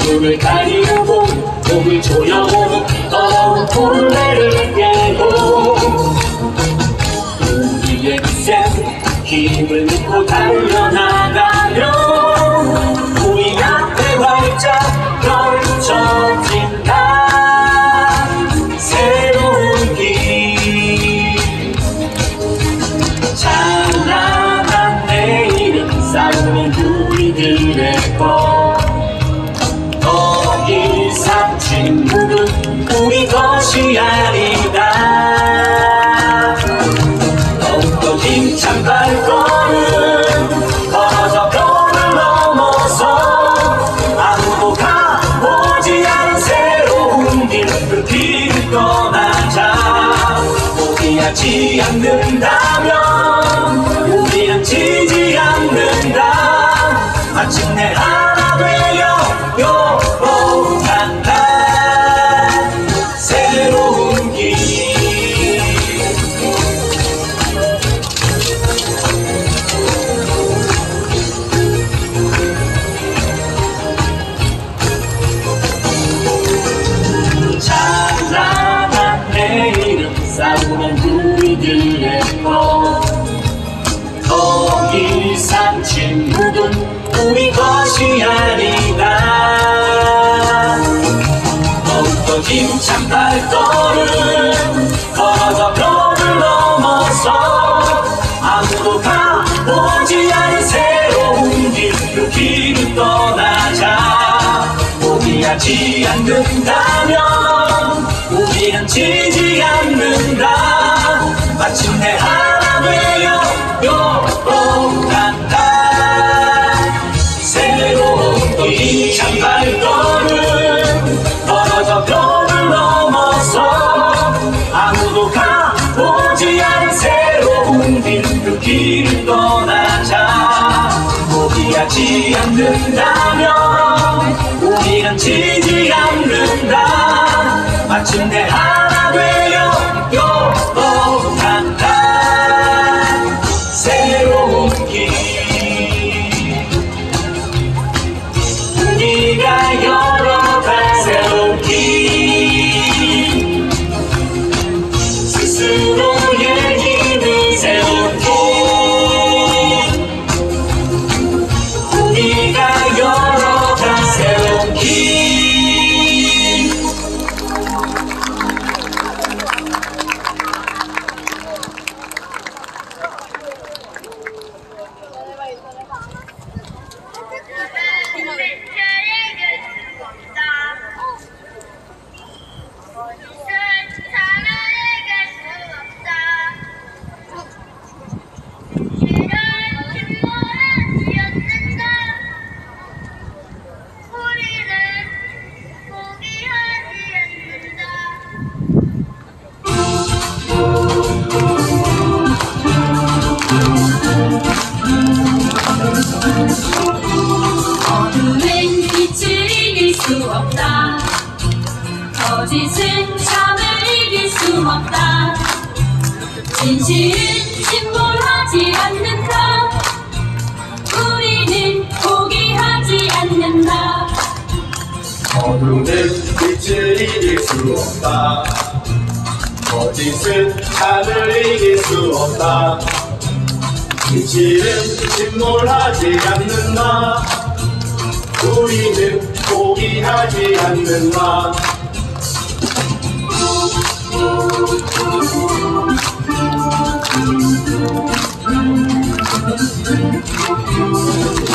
눈을 가리고 몸을 조여 혼내를 깨고 우리의 빛에 힘을 믿고 달려나가며 우리 앞에 활짝 펼쳐진 날 새로운 길 찬란한 내일은 싸우는 우리들의 것 더 이상 친구는 우리 것이 아니다 더욱더 힘찬 발걸음 걸어서 벽을 넘어서 아무도 가보지 않은 새로운 길 그 길을 떠나자 포기하지 않는다면 우리는 지지 않는다 마침내 하나 되어 요란한 새로운 길 찬란한 내일은 싸우는 우리들의 것 더 이상 친구는 우리 것이 아니다 더욱더 힘찬 발걸음 걸어서 벽을 넘어서 아무도 가보지 않은 새로운 길 그 길을 떠나자 포기하지 않는다면 우리는 지지 않는다 마침내 하나 되어 요란한 새로운 힘찬 발걸음 걸어서 벽을 넘어서 아무도 가보지 않은 새로운 길 그 길을 떠나자 포기하지 않는다면 우리는 지지 않는다 마침내 하나 되어 요란한 새로운 길 우리가 열어갈 새로운 길 스스로의 힘을 새로운 길 우리가 열어갈 새로운 길 거짓은 참을 이길 수 없다 진실은 침몰하지 않는다 우리는 포기하지 않는다 어둠은 빛을 이길 수 없다 거짓은 참을 이길 수 없다 진실은 침몰하지 않는다 우리는 포기하지 않는다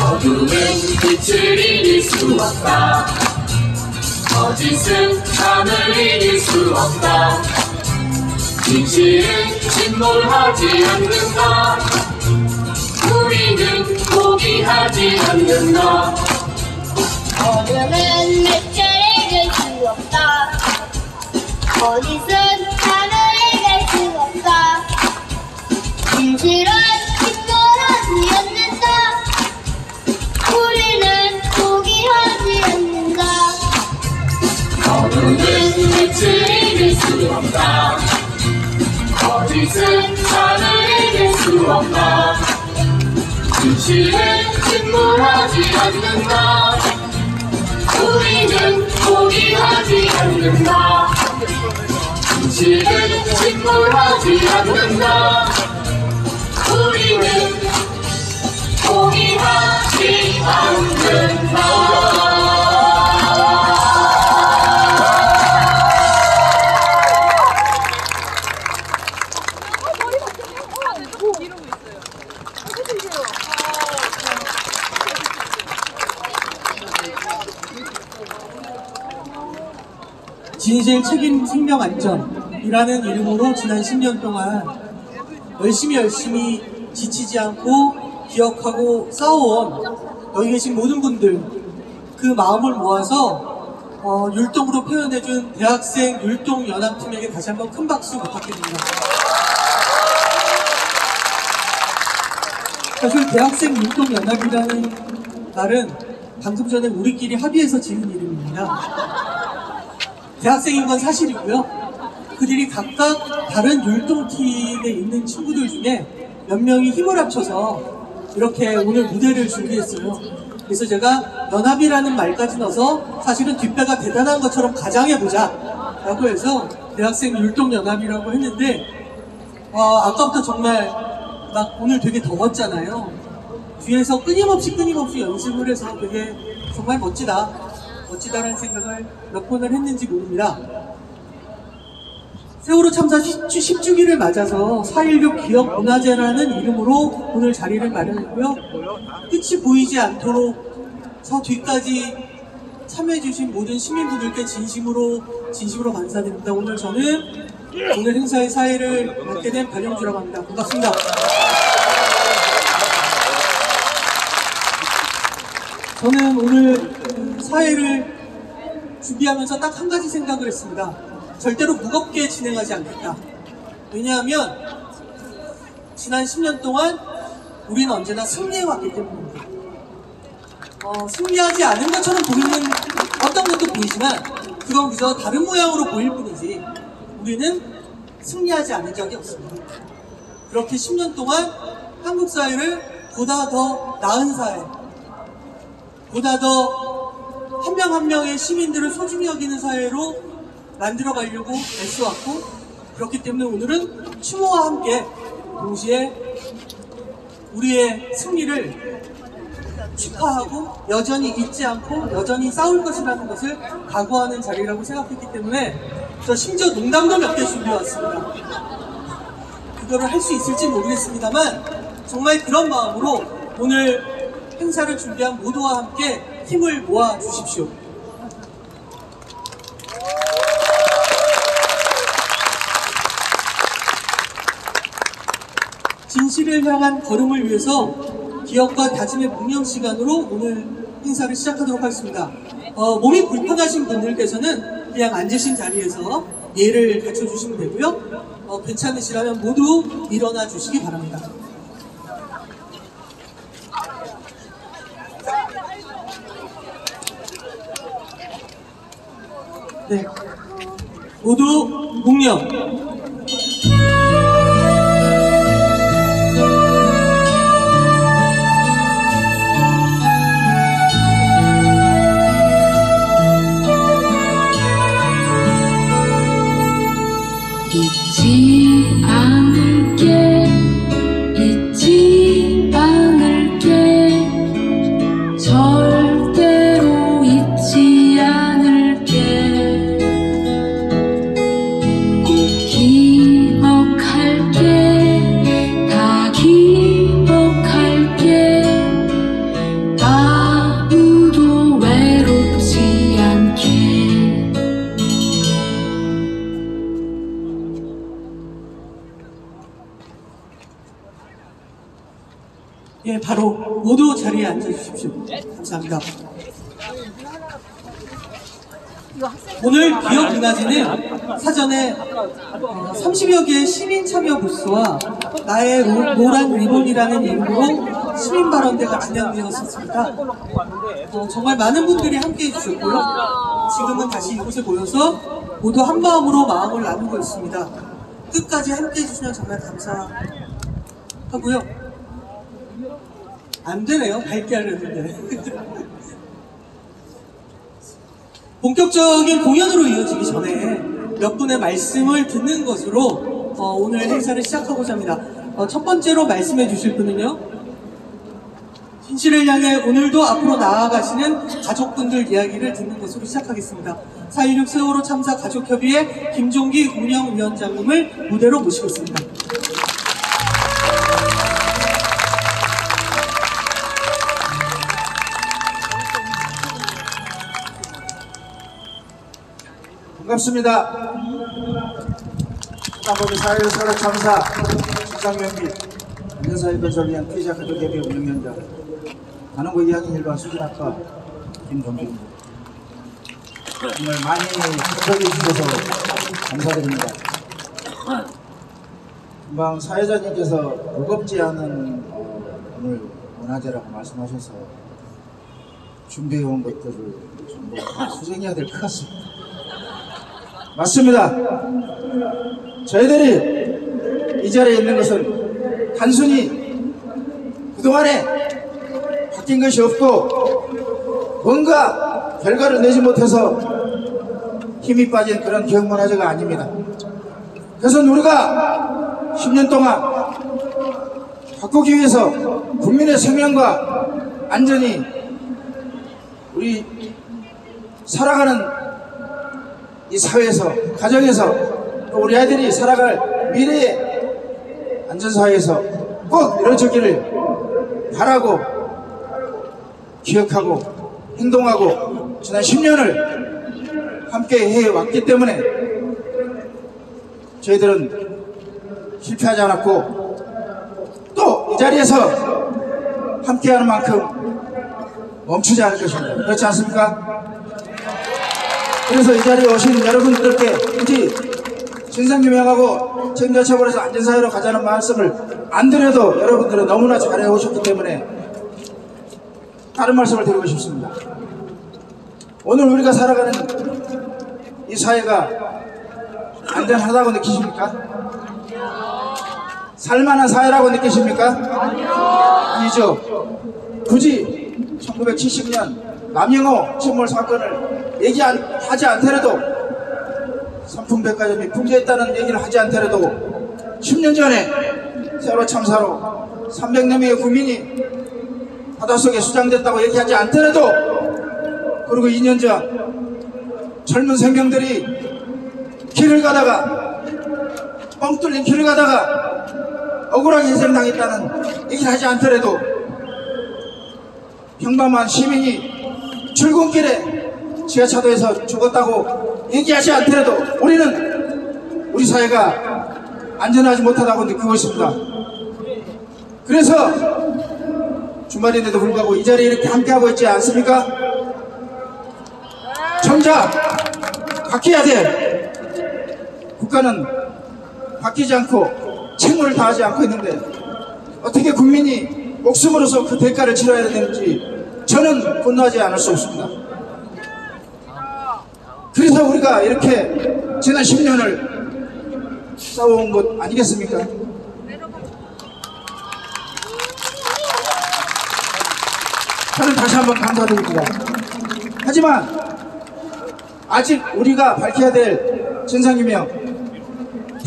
어둠은 빛을 이길 수 없다 거짓은 참을 이길 수 없다 진실은 침몰하지 않는다 우리는 포기하지 않는다 어둠은 빛을 이길 수 없다 거짓은 참을 이길 수 없다 진실은 침몰하지 않는다 우리는 포기하지 않는다 어둠은 빛을 이길 수 없다 거짓은 참을 이길 수 없다 진실은 침몰하지 않는다 우리는 않는다. 진실은 침몰하지 않는다. 우리는 포기하지 않는다. 진실 책임 생명 안전이라는 이름으로 지난 10년 동안 열심히 지치지 않고 기억하고 싸워온 여기 계신 모든 분들 그 마음을 모아서 율동으로 표현해준 대학생 율동연합팀에게 다시 한번 큰 박수 부탁드립니다. 사실 대학생 율동연합이라는 말은 방금 전에 우리끼리 합의해서 지은 이름입니다. 대학생인 건 사실이고요. 그들이 각각 다른 율동팀에 있는 친구들 중에 몇 명이 힘을 합쳐서 이렇게 오늘 무대를 준비했어요. 그래서 제가 연합이라는 말까지 넣어서 사실은 뒷배가 대단한 것처럼 가장해보자 라고 해서 대학생 율동연합이라고 했는데 아까부터 정말 막 오늘 되게 더웠잖아요. 뒤에서 끊임없이 연습을 해서 되게 정말 멋지다라는 생각을 몇 번을 했는지 모릅니다. 세월호 참사 10주기를 맞아서 4.16 기억문화제라는 이름으로 오늘 자리를 마련했고요. 끝이 보이지 않도록 저 뒤까지 참여해주신 모든 시민분들께 진심으로 감사드립니다. 오늘 저는 오늘 행사의 사회를 맡게 된 변영주라고 합니다. 반갑습니다. 저는 오늘 사회를 준비하면서 딱 한 가지 생각을 했습니다. 절대로 무겁게 진행하지 않겠다. 왜냐하면 지난 10년 동안 우리는 언제나 승리해왔기 때문입니다. 승리하지 않은 것처럼 보이는 어떤 것도 보이지만 그건 그저 다른 모양으로 보일 뿐이지 우리는 승리하지 않은 적이 없습니다. 그렇게 10년 동안 한국 사회를 보다 더 나은 사회, 보다 더 한 명 한 명의 시민들을 소중히 여기는 사회로 만들어 가려고 애써왔고, 그렇기 때문에 오늘은 추모와 함께 동시에 우리의 승리를 축하하고 여전히 잊지 않고 여전히 싸울 것이라는 것을 각오하는 자리라고 생각했기 때문에 저 심지어 농담도 몇 개 준비해왔습니다. 그거를 할 수 있을지 모르겠습니다만 정말 그런 마음으로 오늘 행사를 준비한 모두와 함께 힘을 모아 주십시오. 진실을 향한 걸음을 위해서 기억과 다짐의 묵념 시간으로 오늘 행사를 시작하도록 하겠습니다. 몸이 불편하신 분들께서는 그냥 앉으신 자리에서 예를 갖춰주시면 되고요. 괜찮으시라면 모두 일어나 주시기 바랍니다. 네, 모두 묵념. 잊지 않을게, 잊지 않을게, 절대로 잊지 않을게. 꼭 기억할게, 다 기억할게, 아무도 외롭지 않게. 예, 바로 모두 자리에 앉아주십시오. 감사합니다. 오늘 기억문화제는 사전에 30여 개의 시민 참여 부스와 나의 노란 리본이라는 이름으로 시민 발언대가 진행되었습니다. 정말 많은 분들이 함께 해주셨고요. 지금은 다시 이곳에 모여서 모두 한 마음으로 마음을 나누고 있습니다. 끝까지 함께 해주시면 정말 감사하고요. 안 되네요. 밝게 하려는데. 본격적인 공연으로 이어지기 전에 몇 분의 말씀을 듣는 것으로 오늘 행사를 시작하고자 합니다. 첫 번째로 말씀해 주실 분은요, 진실을 향해 오늘도 앞으로 나아가시는 가족분들 이야기를 듣는 것으로 시작하겠습니다. 4.16 세월호 참사 가족협의회 김종기 운영위원장님을 무대로 모시고 있습니다. 반갑습니다. 한국의 4.16 세월호 참사 진상명기 안전사회 건설을 위한 피해자 가족협의회 운영위원장 단원고 2학년 1반 수진학과 김종기입니다. 정말 많이 협조해 주셔서 감사드립니다. 금방 사회자님께서 무겁지 않은 오늘 문화제라고 말씀하셔서 준비해온 것들을 전부 수정해야 될 것 같습니다. 맞습니다. 저희들이 이 자리에 있는 것은 단순히 그동안에 바뀐 것이 없고 뭔가 결과를 내지 못해서 힘이 빠진 그런 기억문화제가 아닙니다. 그래서 우리가 10년 동안 바꾸기 위해서 국민의 생명과 안전이 우리 살아가는 이 사회에서, 가정에서, 또 우리 아이들이 살아갈 미래의 안전사회에서 꼭 이루어지기를 바라고 기억하고 행동하고 지난 10년을 함께 해왔기 때문에 저희들은 실패하지 않았고 또 이 자리에서 함께하는 만큼 멈추지 않을 것입니다. 그렇지 않습니까? 그래서 이 자리에 오신 여러분들께 굳이 진상규명하고 책임자 처벌해서 안전사회로 가자는 말씀을 안 드려도 여러분들은 너무나 잘해 오셨기 때문에 다른 말씀을 드리고 싶습니다. 오늘 우리가 살아가는 이 사회가 안전하다고 느끼십니까? 살만한 사회라고 느끼십니까? 아니죠. 굳이 1970년 남영호 침몰 사건을 얘기하지 않더라도 삼풍백화점이 풍자했다는 얘기를 하지 않더라도 10년 전에 세월호 참사로 300여 명의 국민이 바닷속에 수장됐다고 얘기하지 않더라도, 그리고 2년 전 젊은 생명들이 길을 가다가 뻥 뚫린 길을 가다가 억울하게 희생당했다는 얘기를 하지 않더라도, 평범한 시민이 출근길에 지하차도에서 죽었다고 얘기하지 않더라도 우리는 우리 사회가 안전하지 못하다고 느끼고 있습니다. 그래서 주말인데도 불구하고 이 자리에 이렇게 함께하고 있지 않습니까? 정작 바뀌어야 돼. 국가는 바뀌지 않고 책무를 다하지 않고 있는데 어떻게 국민이 목숨으로서 그 대가를 치러야 되는지 저는 분노하지 않을 수 없습니다. 그래서 우리가 이렇게 지난 10년을 싸워온 것 아니겠습니까? 저는 다시 한번 감사드립니다. 하지만 아직 우리가 밝혀야 될 진상규명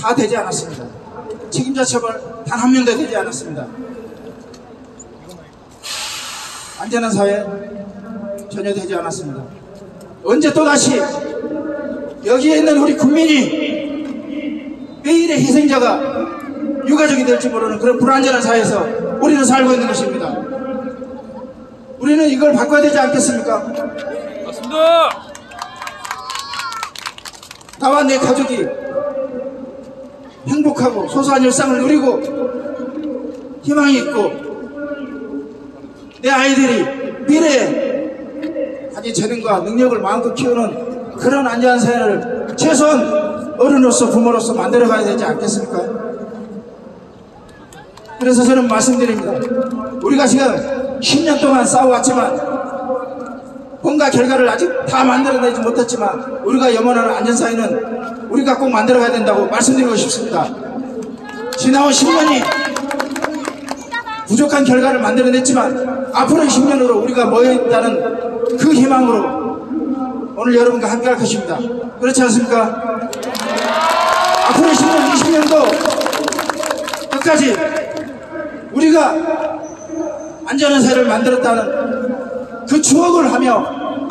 다 되지 않았습니다. 책임자 처벌 단 한 명도 되지 않았습니다. 안전한 사회 전혀 되지 않았습니다. 언제 또다시 여기에 있는 우리 국민이 매일의 희생자가 유가족이 될지 모르는 그런 불안전한 사회에서 우리는 살고 있는 것입니다. 우리는 이걸 바꿔야 되지 않겠습니까? 맞습니다. 나와 내 가족이 행복하고 소소한 일상을 누리고 희망이 있고 내 아이들이 미래에 가진 재능과 능력을 마음껏 키우는 그런 안전한 사회를 최소한 어른으로서 부모로서 만들어가야 되지 않겠습니까? 그래서 저는 말씀드립니다. 우리가 지금 10년 동안 싸워왔지만 뭔가 결과를 아직 다 만들어내지 못했지만 우리가 염원하는 안전사회는 우리가 꼭 만들어가야 된다고 말씀드리고 싶습니다. 지나온 10년이 부족한 결과를 만들어냈지만 앞으로 10년으로 우리가 모여있다는 그 희망으로 오늘 여러분과 함께 할 것입니다. 그렇지 않습니까? 앞으로 10년, 20년도 끝까지 우리가 안전한 사회를 만들었다는 그 추억을 하며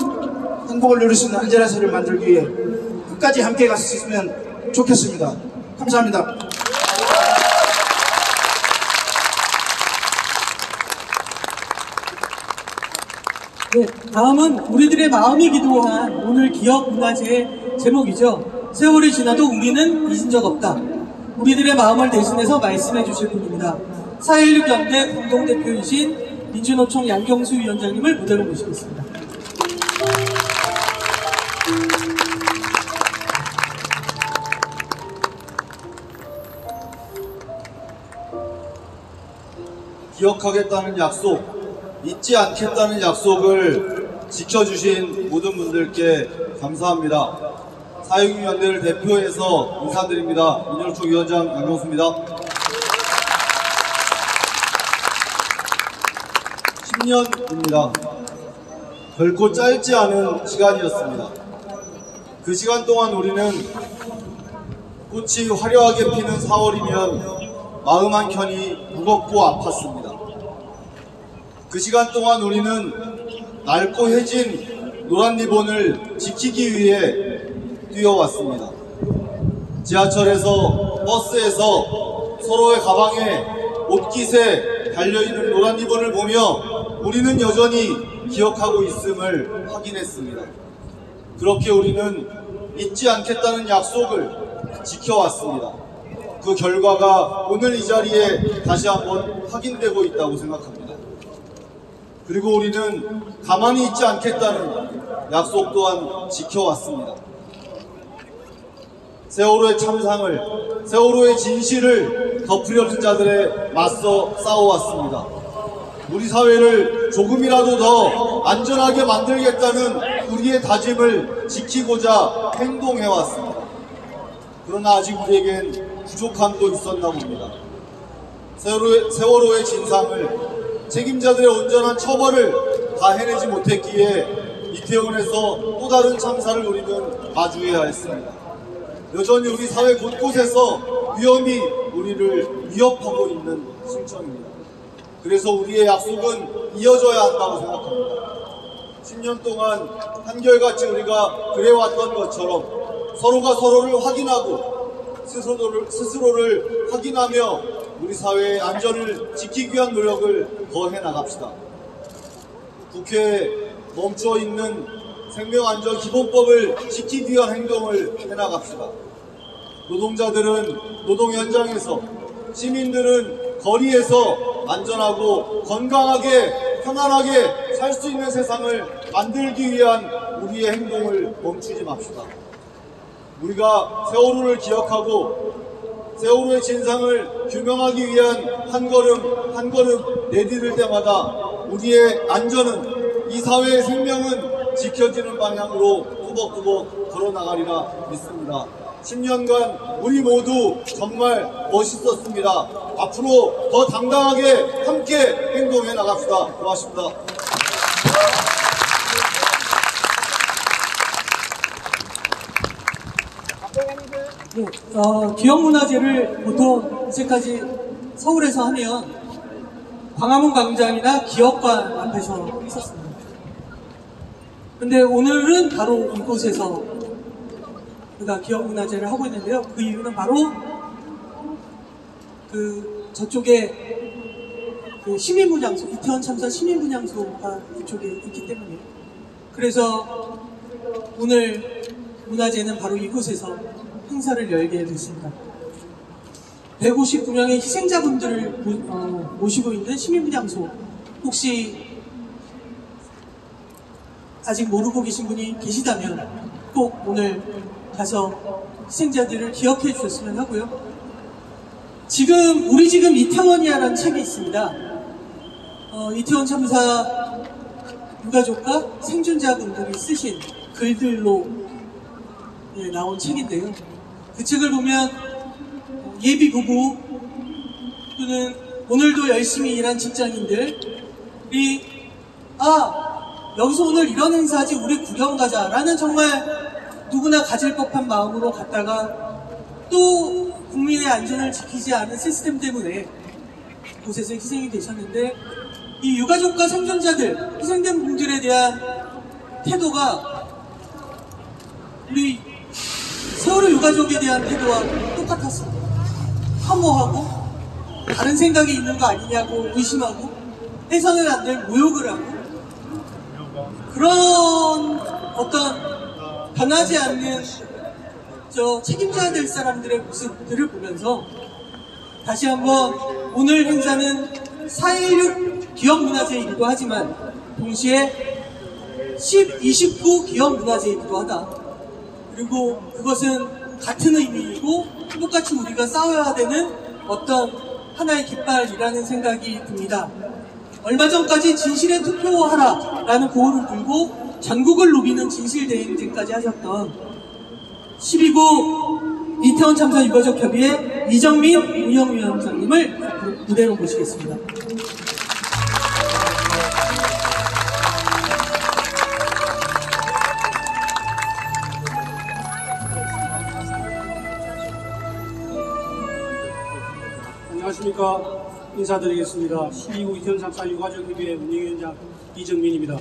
행복을 누릴 수 있는 안전한 사회를 만들기 위해 끝까지 함께 갔으면 좋겠습니다. 감사합니다. 네, 다음은 우리들의 마음이 기도한 오늘 기억문화제의 제목이죠. 세월이 지나도 우리는 잊은 적 없다. 우리들의 마음을 대신해서 말씀해 주실 분입니다. 4.16 연대 공동대표이신 민주노총 양경수 위원장님을 무대로 모시겠습니다. 기억하겠다는 약속, 잊지 않겠다는 약속을 지켜주신 모든 분들께 감사합니다. 4.16 연대를 대표해서 인사드립니다. 민주노총 위원장 양경수입니다. 10년입니다. 결코 짧지 않은 시간이었습니다. 그 시간 동안 우리는 꽃이 화려하게 피는 4월이면 마음 한켠이 무겁고 아팠습니다. 그 시간 동안 우리는 낡고 해진 노란 리본을 지키기 위해 뛰어왔습니다. 지하철에서, 버스에서 서로의 가방에 옷깃에 달려있는 노란 리본을 보며 우리는 여전히 기억하고 있음을 확인했습니다. 그렇게 우리는 잊지 않겠다는 약속을 지켜왔습니다. 그 결과가 오늘 이 자리에 다시 한번 확인되고 있다고 생각합니다. 그리고 우리는 가만히 있지 않겠다는 약속 또한 지켜왔습니다. 세월호의 참상을, 세월호의 진실을 덮으려는 자들에 맞서 싸워왔습니다. 우리 사회를 조금이라도 더 안전하게 만들겠다는 우리의 다짐을 지키고자 행동해왔습니다. 그러나 아직 우리에겐 부족함도 있었나 봅니다. 세월호의 진상을, 책임자들의 온전한 처벌을 다 해내지 못했기에 이태원에서 또 다른 참사를 우리는 마주해야 했습니다. 여전히 우리 사회 곳곳에서 위험이 우리를 위협하고 있는 실정입니다. 그래서 우리의 약속은 이어져야 한다고 생각합니다. 10년 동안 한결같이 우리가 그래왔던 것처럼 서로가 서로를 확인하고 스스로를 확인하며 우리 사회의 안전을 지키기 위한 노력을 더해 나갑시다. 국회에 멈춰있는 생명안전기본법을 지키기 위한 행동을 해나갑시다. 노동자들은 노동 현장에서, 시민들은 거리에서 안전하고 건강하게 편안하게 살 수 있는 세상을 만들기 위한 우리의 행동을 멈추지 맙시다. 우리가 세월호를 기억하고 세월호의 진상을 규명하기 위한 한 걸음 한 걸음 내디딜 때마다 우리의 안전은, 이 사회의 생명은 지켜지는 방향으로 뚜벅뚜벅 걸어나가리라 믿습니다. 10년간 우리 모두 정말 멋있었습니다. 앞으로 더 당당하게 함께 행동해 나갑시다. 고맙습니다. 네, 기억문화제를 보통 이제까지 서울에서 하면 광화문 광장이나 기업관 앞에서 했었습니다. 근데 오늘은 바로 이곳에서 우리가 기억문화제를 하고 있는데요. 그 이유는 바로 저쪽에 시민분향소, 이태원 참사 시민분향소가 이쪽에 있기 때문이에요. 그래서 오늘 문화제는 바로 이곳에서 행사를 열게 됐습니다. 159명의 희생자분들을 모시고 있는 시민분향소, 혹시 아직 모르고 계신 분이 계시다면 꼭 오늘 가서 희생자들을 기억해 주셨으면 하고요. 우리 지금 이태원이야라는 책이 있습니다. 이태원 참사 유가족과 생존자분들이 쓰신 글들로 나온 책인데요. 그 책을 보면 예비 부부 또는 오늘도 열심히 일한 직장인들이 여기서 오늘 이런 행사지 우리 구경 가자라는 정말 누구나 가질 법한 마음으로 갔다가 또 국민의 안전을 지키지 않은 시스템 때문에 곳에서 희생이 되셨는데, 이 유가족과 생존자들, 희생된 분들에 대한 태도가 우리 세월호 유가족에 대한 태도와 똑같았습니다. 혐오하고 다른 생각이 있는 거 아니냐고 의심하고 해서는 안 될 모욕을 하고, 그런 어떤 변하지 않는 책임져야 될 사람들의 모습들을 보면서 다시 한번 오늘 행사는 4.16 기억문화제이기도 하지만 동시에 10.29 기억문화제이기도 하다. 그리고 그것은 같은 의미이고 똑같이 우리가 싸워야 되는 어떤 하나의 깃발이라는 생각이 듭니다. 얼마 전까지 진실에 투표하라 라는 구호를 들고 전국을 누비는 진실대행진까지 하셨던 12구 이태원 참사 유가족 협의회 이정민 운영위원장님을 무대로 모시겠습니다. 안녕하십니까. 인사드리겠습니다. 12구 이태원 참사 유가족 협의회 운영위원장 이정민입니다.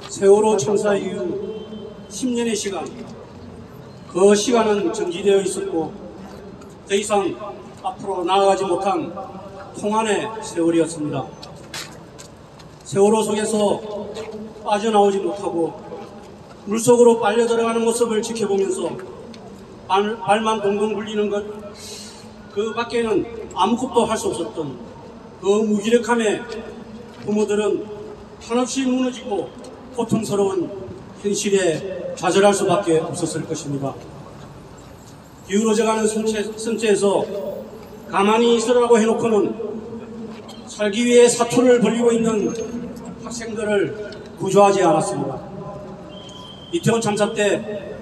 세월호 참사 이후 10년의 시간, 그 시간은 정지되어 있었고 더 이상 앞으로 나아가지 못한 통한의 세월이었습니다. 세월호 속에서 빠져나오지 못하고 물속으로 빨려 들어가는 모습을 지켜보면서 발만 동동 굴리는 것, 그 밖에는 아무것도 할 수 없었던 그 무기력함에 부모들은 한없이 무너지고 고통스러운 현실에 좌절할 수밖에 없었을 것입니다. 기울어져가는 선체에서 가만히 있으라고 해놓고는 살기 위해 사투를 벌이고 있는 학생들을 구조하지 않았습니다. 이태원 참사 때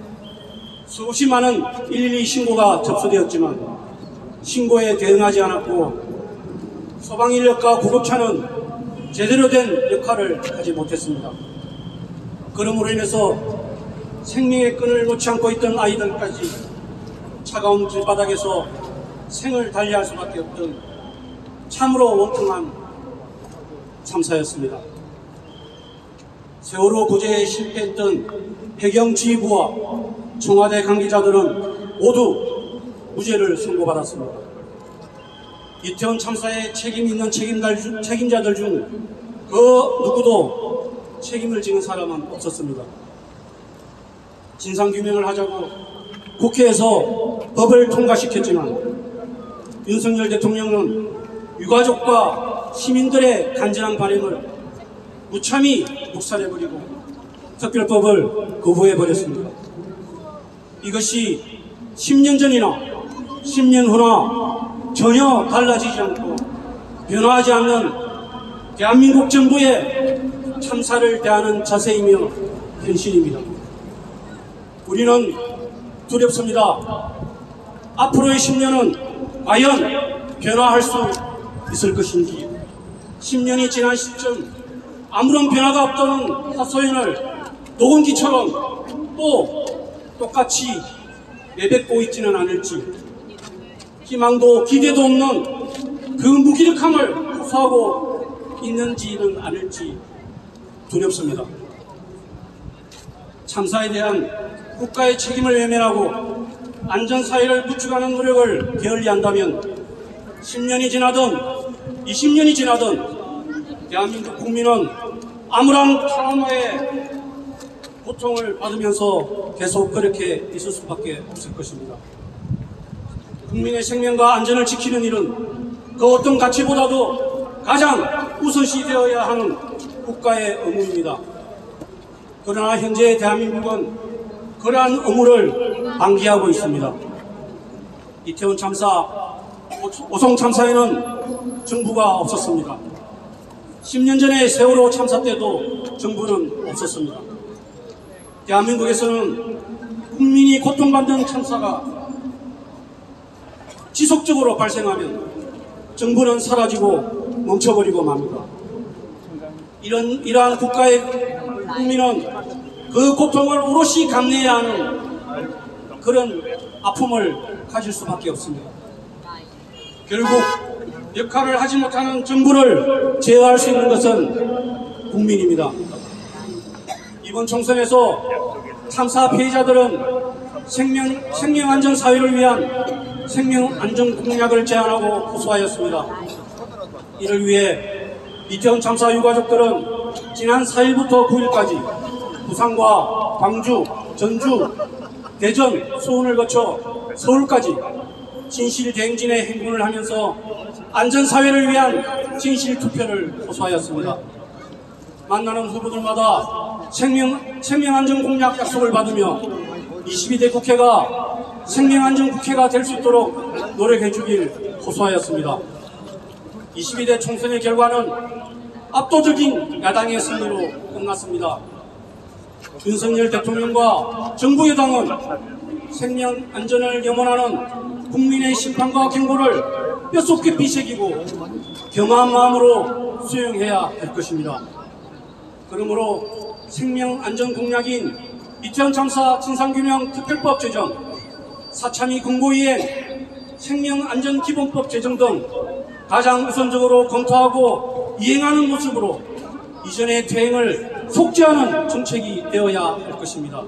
수없이 많은 112 신고가 접수되었지만 신고에 대응하지 않았고 소방인력과 구급차는 제대로 된 역할을 하지 못했습니다. 그러므로 인해서 생명의 끈을 놓지 않고 있던 아이들까지 차가운 길바닥에서 생을 달리할 수밖에 없던 참으로 원통한 참사였습니다. 세월호 구제에 실패했던 해경지휘부와 청와대 관계자들은 모두 무죄를 선고받았습니다. 이태원 참사에 책임 있는 책임자들 중 그 누구도 책임을 지는 사람은 없었습니다. 진상규명을 하자고 국회에서 법을 통과시켰지만 윤석열 대통령은 유가족과 시민들의 간절한 바람을 무참히 묵살해버리고 특별법을 거부해버렸습니다. 이것이 10년 전이나 10년 후나 전혀 달라지지 않고 변화하지 않는 대한민국 정부의 참사를 대하는 자세이며 현실입니다. 우리는 두렵습니다. 앞으로의 10년은 과연 변화할 수 있을 것인지, 10년이 지난 시점 아무런 변화가 없다는 하소연을 녹음기처럼 또 똑같이 내뱉고 있지는 않을지, 희망도 기대도 없는 그 무기력함을 호소하고 있는지는 않을지 두렵습니다. 참사에 대한 국가의 책임을 외면하고 안전사회를 구축하는 노력을 게을리한다면 10년이 지나든 20년이 지나든 대한민국 국민은 아무런 트라우마의 고통을 받으면서 계속 그렇게 있을 수밖에 없을 것입니다. 국민의 생명과 안전을 지키는 일은 그 어떤 가치보다도 가장 우선시 되어야 하는 국가의 의무입니다. 그러나 현재 대한민국은 그러한 의무를 방기하고 있습니다. 이태원 참사, 오송 참사에는 정부가 없었습니다. 10년 전에 세월호 참사 때도 정부는 없었습니다. 대한민국에서는 국민이 고통받는 참사가 지속적으로 발생하면 정부는 사라지고 멈춰버리고 맙니다. 이러한 국가의 국민은 그 고통을 오롯이 감내해야 하는 그런 아픔을 가질 수밖에 없습니다. 결국 역할을 하지 못하는 정부를 제어할 수 있는 것은 국민입니다. 이번 총선에서 참사 피해자들은 생명안전 사회를 위한 생명안전 공약을 제안하고 호소하였습니다. 이를 위해 이태원 참사 유가족들은 지난 4일부터 9일까지 부산과 광주, 전주, 대전, 수원을 거쳐 서울까지 진실대행진의 행군을 하면서 안전사회를 위한 진실투표를 호소하였습니다. 만나는 후보들마다 생명안전 공약 약속을 받으며 22대 국회가 생명안전 국회가 될 수 있도록 노력해 주길 호소하였습니다. 22대 총선의 결과는 압도적인 야당의 승리로 끝났습니다. 윤석열 대통령과 정부 여당은 생명안전을 염원하는 국민의 심판과 경고를 뼛속 깊이 새기고 겸허한 마음으로 수용해야 할 것입니다. 그러므로 생명안전 공약인 이태원 참사 진상규명 특별법 제정, 사참위 공고이행, 생명안전기본법 제정 등 가장 우선적으로 검토하고 이행하는 모습으로 이전의 퇴행을 속죄하는 정책이 되어야 할 것입니다.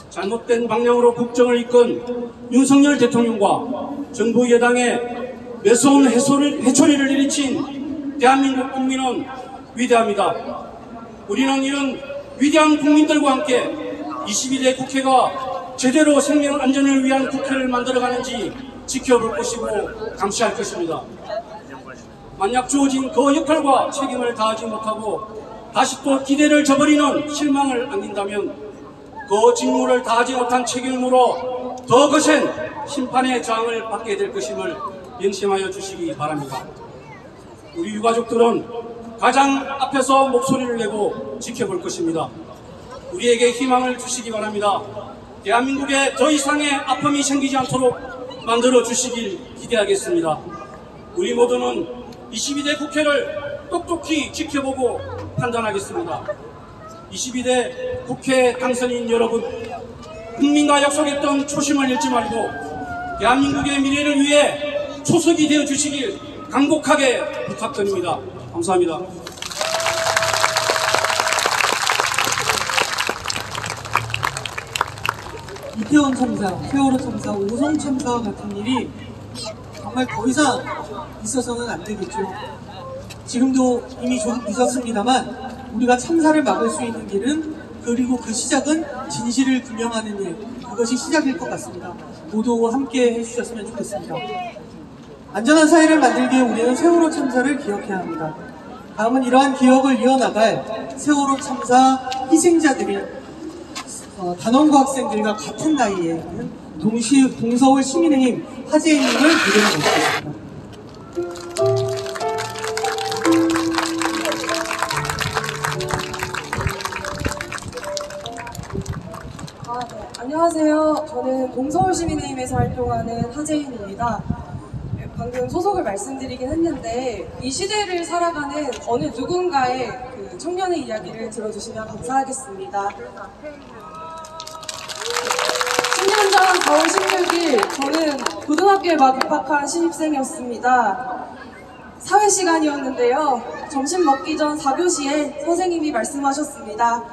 잘못된 방향으로 국정을 이끈 윤석열 대통령과 정부 여당의 매서운 해초리를 일으킨 대한민국 국민은 위대합니다. 우리는 이런 위대한 국민들과 함께 22대 국회가 제대로 생명안전을 위한 국회를 만들어가는지 지켜볼 것이고 감시할 것입니다. 만약 주어진 그 역할과 책임을 다하지 못하고 다시 또 기대를 저버리는 실망을 안긴다면 그 직무를 다하지 못한 책임으로 더 거센 심판의 저항을 받게 될 것임을 명심하여 주시기 바랍니다. 우리 유가족들은 가장 앞에서 목소리를 내고 지켜볼 것입니다. 우리에게 희망을 주시기 바랍니다. 대한민국에 더 이상의 아픔이 생기지 않도록 만들어 주시길 기대하겠습니다. 우리 모두는 22대 국회를 똑똑히 지켜보고 판단하겠습니다. 22대 국회 당선인 여러분, 국민과 약속했던 초심을 잃지 말고 대한민국의 미래를 위해 초석이 되어 주시길 간곡하게 부탁드립니다. 감사합니다. 이태원 참사, 세월호 참사, 오송 참사와 같은 일이 정말 더 이상 있어서는 안 되겠죠. 지금도 이미 좀 늦었습니다만 우리가 참사를 막을 수 있는 길은, 그리고 그 시작은 진실을 규명하는 일, 그것이 시작일 것 같습니다. 모두 함께 해주셨으면 좋겠습니다. 안전한 사회를 만들기 위해 우리는 세월호 참사를 기억해야 합니다. 다음은 이러한 기억을 이어나갈 세월호 참사 희생자들이 단원고 학생들과 같은 나이에 있는 동서울 시민의힘 하재인님을 무대로 모시겠습니다. 네. 안녕하세요. 저는 동서울 시민의힘에서 활동하는 하재인입니다. 방금 소속을 말씀드리긴 했는데 이 시대를 살아가는 어느 누군가의 그 청년의 이야기를 들어주시면 감사하겠습니다. 10년 전 4월 16일 저는 고등학교에 막 입학한 신입생이었습니다. 사회 시간이었는데요. 점심 먹기 전 4교시에 선생님이 말씀하셨습니다.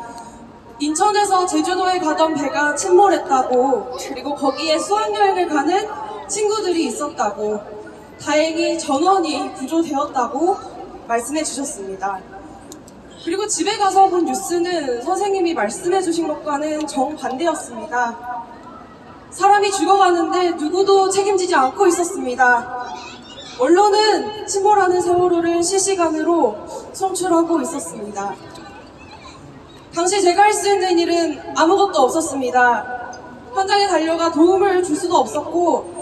인천에서 제주도에 가던 배가 침몰했다고, 그리고 거기에 수학여행을 가는 친구들이 있었다고, 다행히 전원이 구조되었다고 말씀해 주셨습니다. 그리고 집에 가서 본 뉴스는 선생님이 말씀해 주신 것과는 정반대였습니다. 사람이 죽어가는데 누구도 책임지지 않고 있었습니다. 언론은 침몰하는 세월호를 실시간으로 송출하고 있었습니다. 당시 제가 할 수 있는 일은 아무것도 없었습니다. 현장에 달려가 도움을 줄 수도 없었고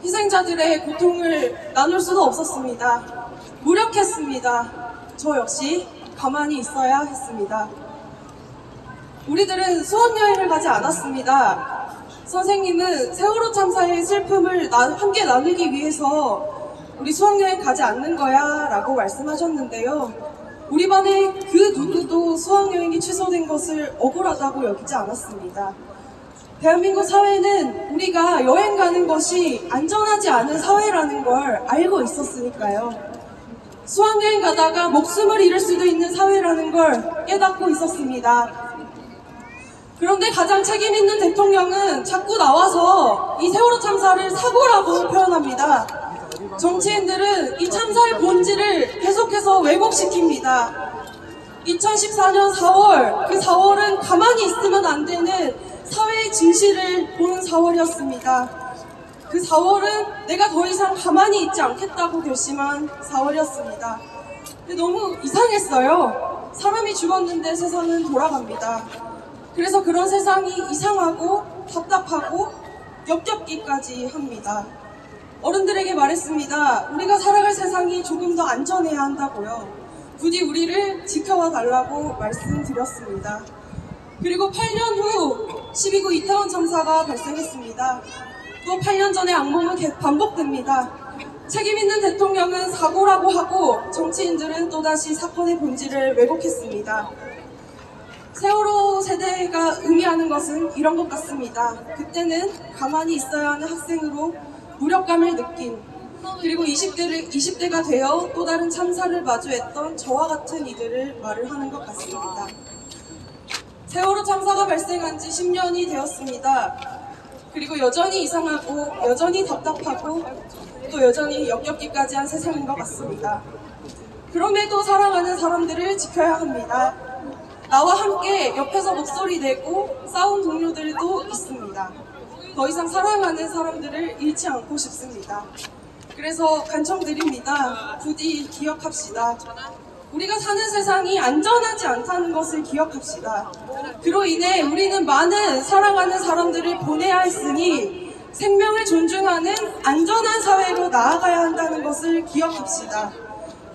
희생자들의 고통을 나눌 수도 없었습니다. 무력했습니다. 저 역시 가만히 있어야 했습니다. 우리들은 수원여행을 가지 않았습니다. 선생님은 세월호 참사의 슬픔을 함께 나누기 위해서 우리 수학여행 가지 않는 거야 라고 말씀하셨는데요. 우리 반에 그 누구도 수학여행이 취소된 것을 억울하다고 여기지 않았습니다. 대한민국 사회는 우리가 여행 가는 것이 안전하지 않은 사회라는 걸 알고 있었으니까요. 수학여행 가다가 목숨을 잃을 수도 있는 사회라는 걸 깨닫고 있었습니다. 그런데 가장 책임 있는 대통령은 자꾸 나와서 이 세월호 참사를 사고라고 표현합니다. 정치인들은 이 참사의 본질을 계속해서 왜곡시킵니다. 2014년 4월, 그 4월은 가만히 있으면 안 되는 사회의 진실을 보는 4월이었습니다. 그 4월은 내가 더 이상 가만히 있지 않겠다고 결심한 4월이었습니다. 근데 너무 이상했어요. 사람이 죽었는데 세상은 돌아갑니다. 그래서 그런 세상이 이상하고 답답하고 역겹기까지 합니다. 어른들에게 말했습니다. 우리가 살아갈 세상이 조금 더 안전해야 한다고요. 부디 우리를 지켜와 달라고 말씀드렸습니다. 그리고 8년 후 12구 이태원 참사가 발생했습니다. 또 8년 전의 악몽은 반복됩니다. 책임 있는 대통령은 사고라고 하고 정치인들은 또다시 사건의 본질을 왜곡했습니다. 세월호 세대가 의미하는 것은 이런 것 같습니다. 그때는 가만히 있어야 하는 학생으로 무력감을 느낀, 그리고 20대가 되어 또 다른 참사를 마주했던 저와 같은 이들을 말을 하는 것 같습니다. 세월호 참사가 발생한 지 10년이 되었습니다. 그리고 여전히 이상하고 여전히 답답하고 또 여전히 역겹기까지 한 세상인 것 같습니다. 그럼에도 사랑하는 사람들을 지켜야 합니다. 나와 함께 옆에서 목소리 내고 싸운 동료들도 있습니다. 더 이상 사랑하는 사람들을 잃지 않고 싶습니다. 그래서 간청드립니다. 부디 기억합시다. 우리가 사는 세상이 안전하지 않다는 것을 기억합시다. 그로 인해 우리는 많은 사랑하는 사람들을 보내야 했으니 생명을 존중하는 안전한 사회로 나아가야 한다는 것을 기억합시다.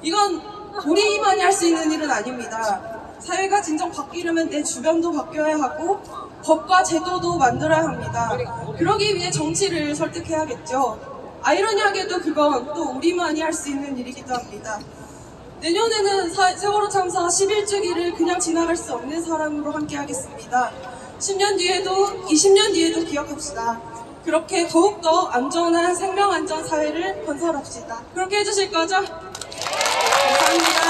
이건 우리만이 할 수 있는 일은 아닙니다. 사회가 진정 바뀌려면 내 주변도 바뀌어야 하고 법과 제도도 만들어야 합니다. 그러기 위해 정치를 설득해야겠죠. 아이러니하게도 그건 또 우리만이 할 수 있는 일이기도 합니다. 내년에는 세월호 참사 11주기를 그냥 지나갈 수 없는 사람으로 함께 하겠습니다. 10년 뒤에도 20년 뒤에도 기억합시다. 그렇게 더욱더 안전한 생명안전 사회를 건설합시다. 그렇게 해주실 거죠? 감사합니다.